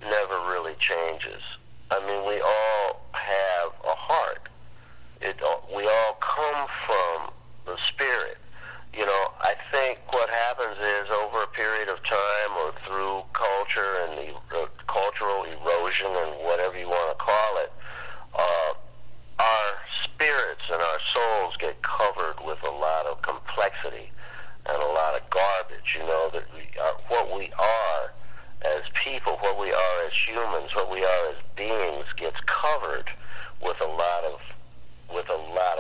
never really changes. I mean, we all have a heart. We all come from the spirit. I think what happens is over a period of time or through culture and cultural erosion and whatever you want to call it, our spirits and our souls get covered with a lot of complexity and a lot of garbage. That what we are as people, what we are as humans, what we are as beings gets covered with a lot of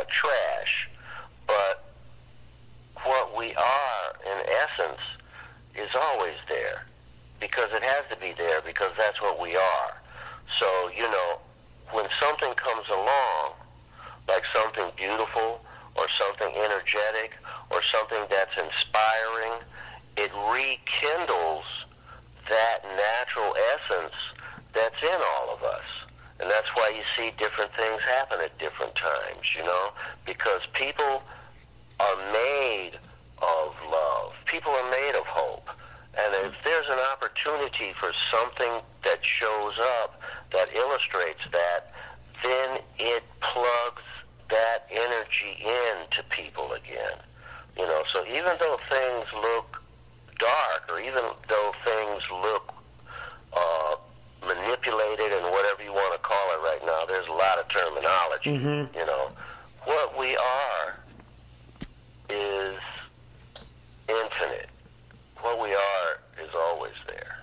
trash. But what we are, in essence, is always there, because it has to be there, because that's what we are. So, when something comes along, like something beautiful or something energetic or something that's inspiring, it rekindles that natural essence that's in all of us. And that's why you see different things happen at different times, because people are made of love. People are made of hope. And if there's an opportunity for something that shows up that illustrates that, then it plugs that energy into people again. So even though things look dark, or even though things look manipulated and whatever you want to call it right now, there's a lot of terminology. What we are is infinite. What we are is always there.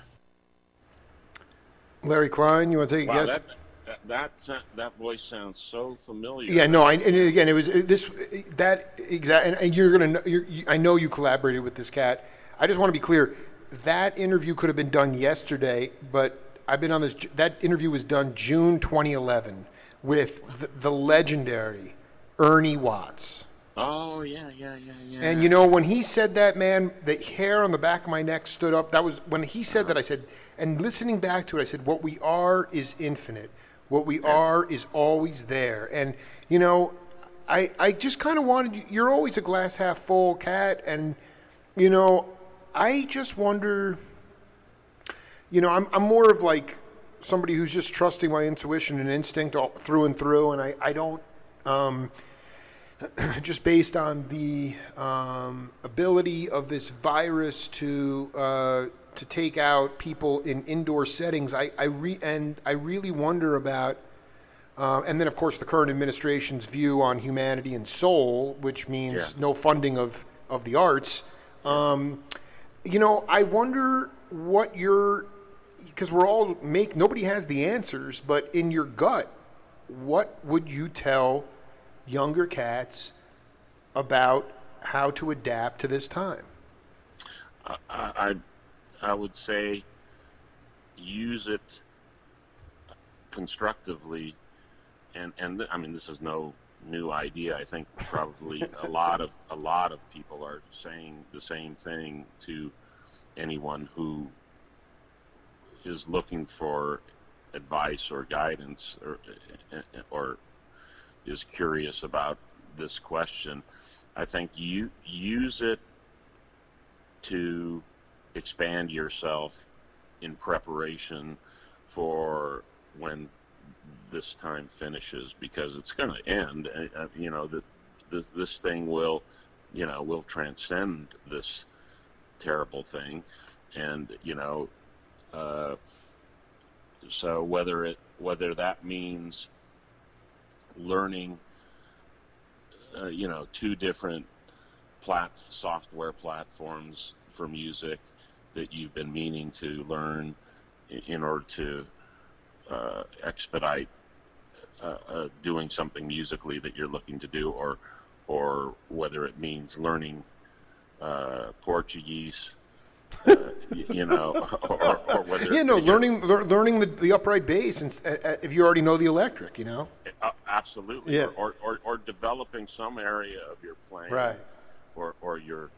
Larry Klein, you want to take a Wow, guess? that voice sounds so familiar. Yeah, no. And again, it was this that exact. And you're gonna. I know you collaborated with this cat. I just want to be clear. That interview could have been done yesterday, but I've been on this. That interview was done June 2011 with the legendary Ernie Watts. Oh, yeah. And when he said that, man, the hair on the back of my neck stood up. That was when he said that. I said, and listening back to it, I said, what we are is infinite. What we are is always there. And I just kind of wanted. You're always a glass half full cat, and I just wonder. I'm more of like somebody who's just trusting my intuition and instinct all through and through, and I don't. Just based on the ability of this virus to take out people in indoor settings, I really wonder about, and then of course the current administration's view on humanity and soul, which means no funding of the arts. I wonder what because nobody has the answers, but in your gut, what would you tell younger cats about how to adapt to this time? I would say use it constructively, and I mean, this is no new idea. I think probably a lot of people are saying the same thing to anyone who is looking for advice or guidance, or is curious about this question. I think you use it to expand yourself in preparation for when this time finishes, because it's going to end. This thing will transcend this terrible thing, and so whether that means learning, 2 different software platforms for music that you've been meaning to learn in order to, expedite doing something musically that you're looking to do, or whether it means learning Portuguese, or whether Yeah, no, you're learning the upright bass, and if you already know the electric, absolutely, Yeah. or developing some area of your playing, Right. or your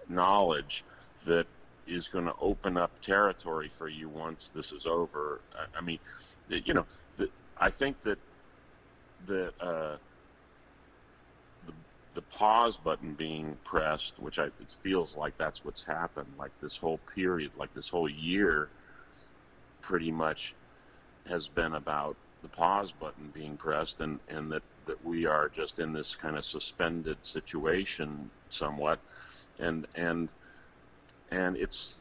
knowledge that is going to open up territory for you once this is over. I mean, I think that the the pause button being pressed, which it feels like that's what's happened. Like this whole period, like this whole year, pretty much has been about the pause button being pressed, and that we are just in this kind of suspended situation somewhat, and it's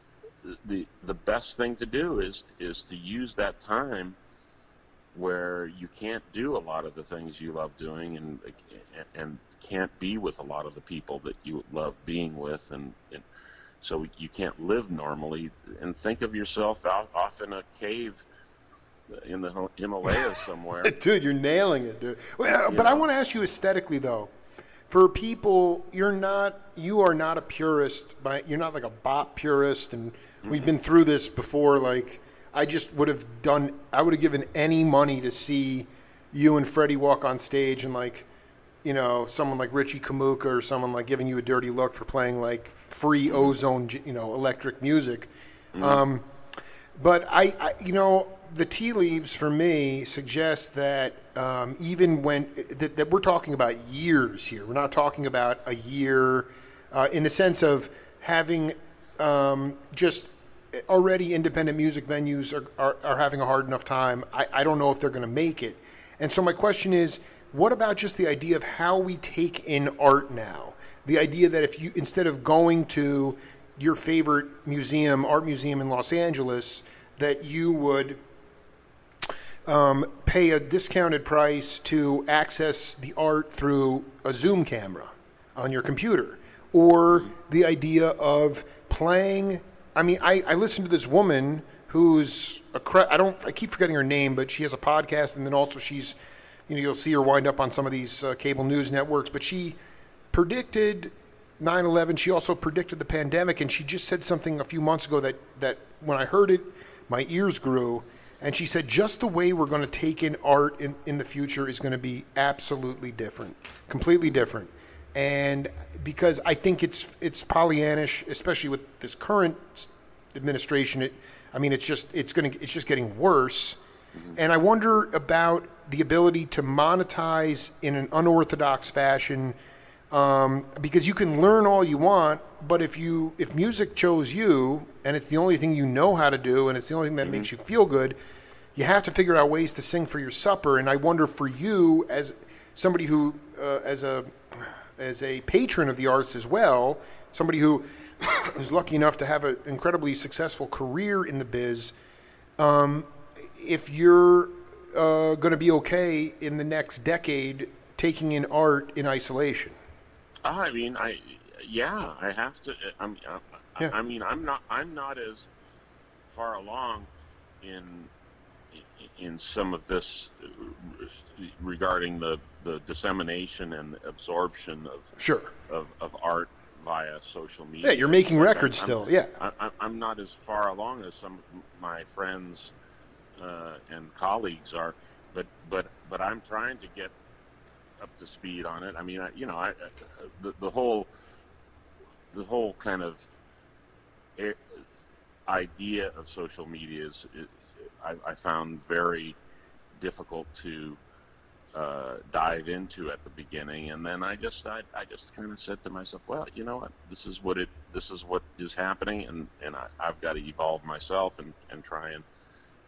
the best thing to do is to use that time where you can't do a lot of the things you love doing, and can't be with a lot of the people that you love being with, and so you can't live normally, and think of yourself off in a cave in the Himalayas somewhere. Dude, you're nailing it, dude. Well, You but I know? want to ask you aesthetically though. For people, you are not a purist, you're not like a bop purist, and we've been through this before. Like, I would have given any money to see you and Freddie walk on stage, and like, someone like Richie Kamuka or someone like giving you a dirty look for playing like free ozone, electric music. But the tea leaves for me suggest that even when that we're talking about years here, we're not talking about a year in the sense of having just already independent music venues are having a hard enough time. I don't know if they're going to make it. And so my question is, what about just the idea of how we take in art now? The idea that if you, instead of going to your favorite art museum in Los Angeles, that you would pay a discounted price to access the art through a Zoom camera on your computer, or the idea of playing. I mean, I listened to this woman who's I keep forgetting her name, but she has a podcast, and then also she's, you'll see her wind up on some of these cable news networks. But she predicted 9/11. She also predicted the pandemic, and she just said something a few months ago that when I heard it, my ears grew. And she said, just the way we're going to take in art in the future is going to be absolutely different, completely different. And because I think it's Pollyannish, especially with this current administration. It's just getting worse. And I wonder about the ability to monetize in an unorthodox fashion, because you can learn all you want, but if music chose you and it's the only thing you know how to do and it's the only thing that makes you feel good, you have to figure out ways to sing for your supper. And I wonder for you, as somebody who, as a patron of the arts as well, somebody who is lucky enough to have an incredibly successful career in the biz, if you're going to be okay in the next decade taking in art in isolation. I mean, I have to. Yeah. I mean, I'm not as far along in some of this regarding the dissemination and absorption Sure. of art via social media. Yeah, you're making records still. Yeah. I'm not as far along as some of my friends and colleagues are, but I'm trying to get up to speed on it. I mean, the whole kind of idea of social media I found very difficult to dive into at the beginning, and then I just kind of said to myself, well, you know what, this is what is happening, and I've got to evolve myself and try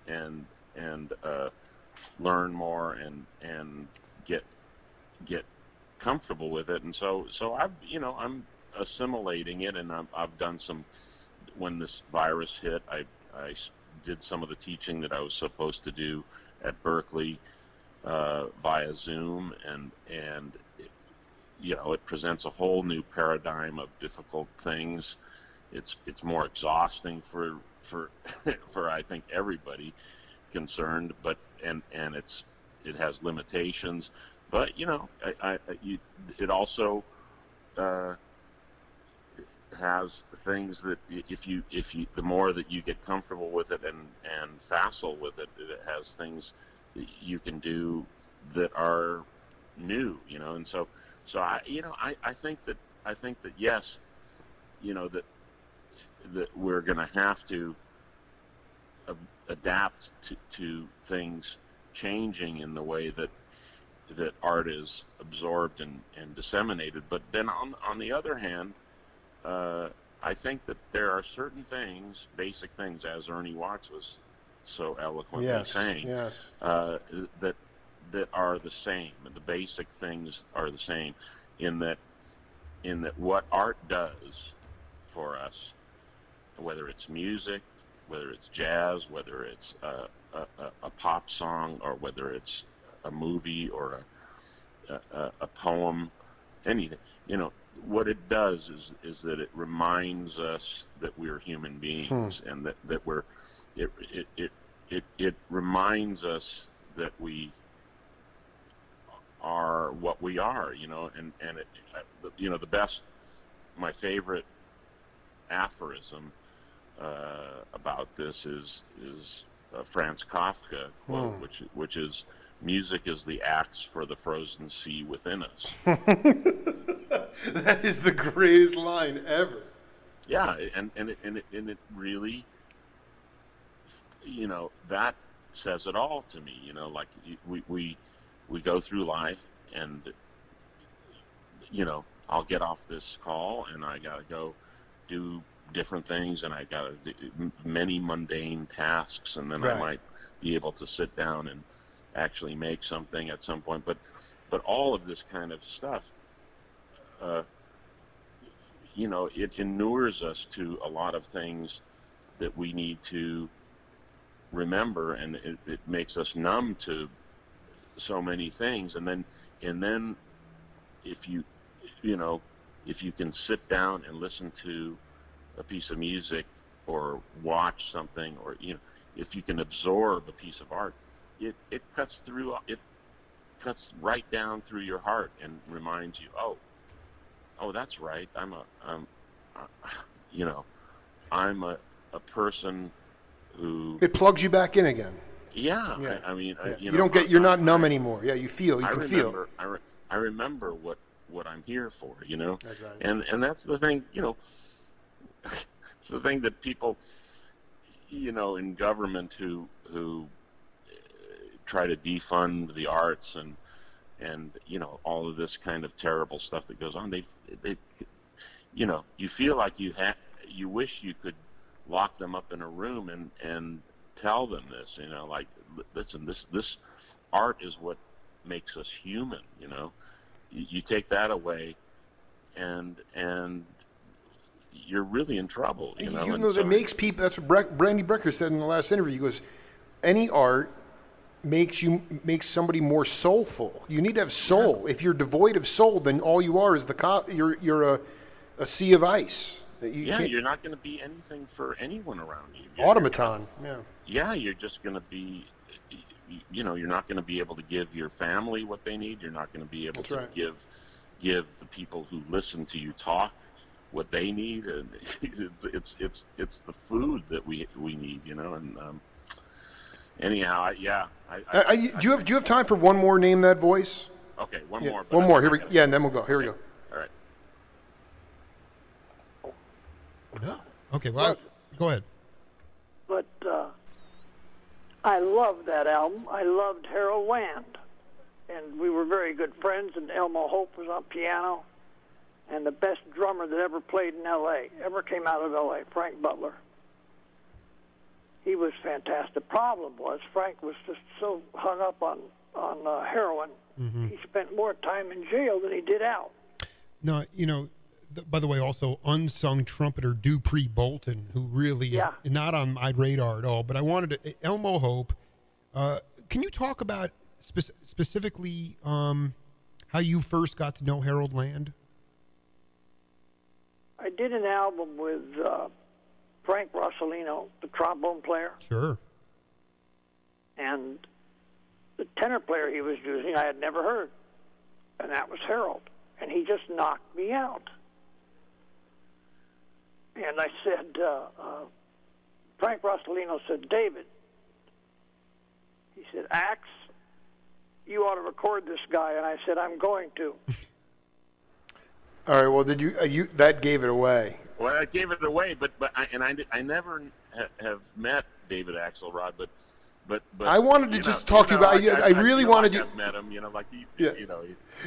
and learn more and get comfortable with it. And so I'm assimilating it, and I've done some. When this virus hit, I did some of the teaching that I was supposed to do at Berkeley via Zoom, and it presents a whole new paradigm of difficult things, it's more exhausting for for I think everybody concerned, but and it has limitations, but it also uh, has things that if you the more that you get comfortable with it and facile with it, it has things that you can do that are new, and so I think that yes, that we're going to have to adapt to things changing in the way that art is absorbed and disseminated. But then on the other hand, I think that there are certain things, basic things, as Ernie Watts was so eloquently saying, yes. That are the same. The basic things are the same, in that what art does for us, whether it's music, whether it's jazz, whether it's a pop song, or whether it's a movie or a poem, anything, what it does is that it reminds us that we're human beings, and that we're it reminds us that we are what we are, and the best, my favorite aphorism about this is a Franz Kafka quote, which is, "Music is the axe for the frozen sea within us." That is the greatest line ever. Yeah, and it really, that says it all to me. Like we go through life, and I'll get off this call and I gotta go do different things, and I got many mundane tasks, and then I might be able to sit down and actually make something at some point. But all of this kind of stuff, it inures us to a lot of things that we need to remember, and it makes us numb to so many things. And then if you can sit down and listen to a piece of music or watch something, or if you can absorb a piece of art, it cuts right down through your heart and reminds you, oh, that's right, I'm a person who, it plugs you back in again. Yeah. You're not numb anymore. Yeah, you can feel. I remember what I'm here for, That's right. and that's the thing, it's the thing that people, in government who try to defund the arts and all of this kind of terrible stuff that goes on. They you feel like you wish you could lock them up in a room and tell them this, like, listen, this art is what makes us human. You take that away, and you're really in trouble. That makes people. That's what Brandy Brecker said in the last interview. He goes, any art makes somebody more soulful. You need to have soul. Yeah. If you're devoid of soul, then all you are is you're a sea of ice. You're not going to be anything for anyone around you. Automaton. Yeah, you're just going to be. You're not going to be able to give your family what they need. You're not going to be able to give the people who listen to you talk what they need, and it's the food that we need, and anyhow, do you have time for one more Name That Voice? Okay, one more. One more. Here we and then we'll go. Here we go. All right. No. Okay. Well, go ahead. But I loved that album. I loved Harold Land, and we were very good friends. And Elmo Hope was on piano, and the best drummer that ever played in L.A., ever came out of L.A., Frank Butler. He was fantastic. The problem was Frank was just so hung up on heroin. Mm-hmm. He spent more time in jail than he did out. No, by the way, also unsung trumpeter Dupree Bolton, who really is not on my radar at all. But I wanted to, Elmo Hope. Can you talk about specifically how you first got to know Harold Land? I did an album with Frank Rossellino, the trombone player, Sure. and the tenor player he was using I had never heard, and that was Harold, and he just knocked me out. And I said, Frank Rossellino said, David, he said, Axe, you ought to record this guy. And I said, I'm going to. All right. Well, did you that gave it away? Well, I gave it away, but I never have met David Axelrod, but I wanted to just talk to you about. I really wanted like you. I've met him, like he, Yeah. He,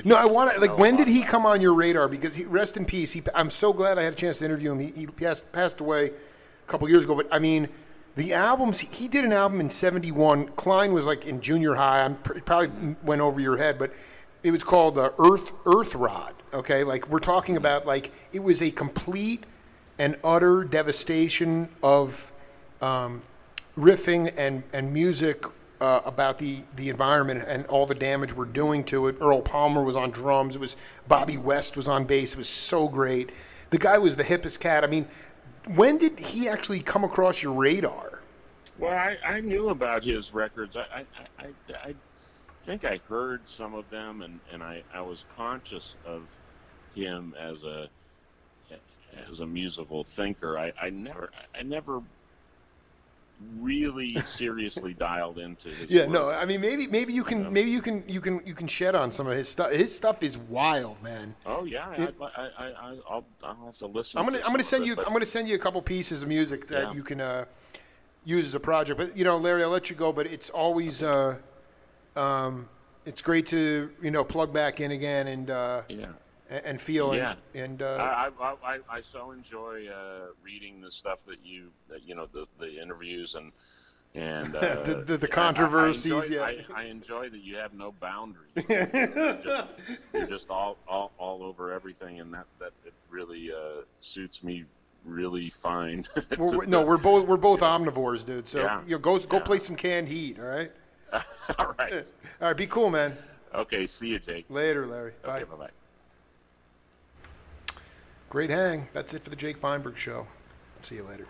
No, I want to. Like, when did he about come on your radar? Because rest in peace. I'm so glad I had a chance to interview him. He passed away a couple years ago. But I mean, the albums he did an album in '71. Klein was like in junior high. It probably went over your head, but it was called Earth Rod. Okay, like we're talking about, like it was a complete and utter devastation of riffing and music about the environment and all the damage we're doing to it. Earl Palmer was on drums. It was Bobby West was on bass. It was so great. The guy was the hippest cat. I mean, when did he actually come across your radar? Well, I knew about his records. I think I heard some of them, and I was conscious of him as a musical thinker. I never really seriously dialed into his work. No, I mean maybe you can shed on some of his stuff. His stuff is wild, man. Oh yeah, I'll have to listen. I'm gonna send you a couple pieces of music that you can use as a project. But Larry, I'll let you go. But it's always it's great to plug back in again and feel and I so enjoy reading the stuff that the interviews and the controversies. I enjoy that you have no boundaries. You're just all over everything, and that it really suits me really fine. We're both omnivores, dude. So go play some canned heat. All right. All right. All right. Be cool, man. Okay. See you, Jake. Later, Larry. Bye. Okay, bye. Great hang. That's it for the Jake Feinberg Show. See you later.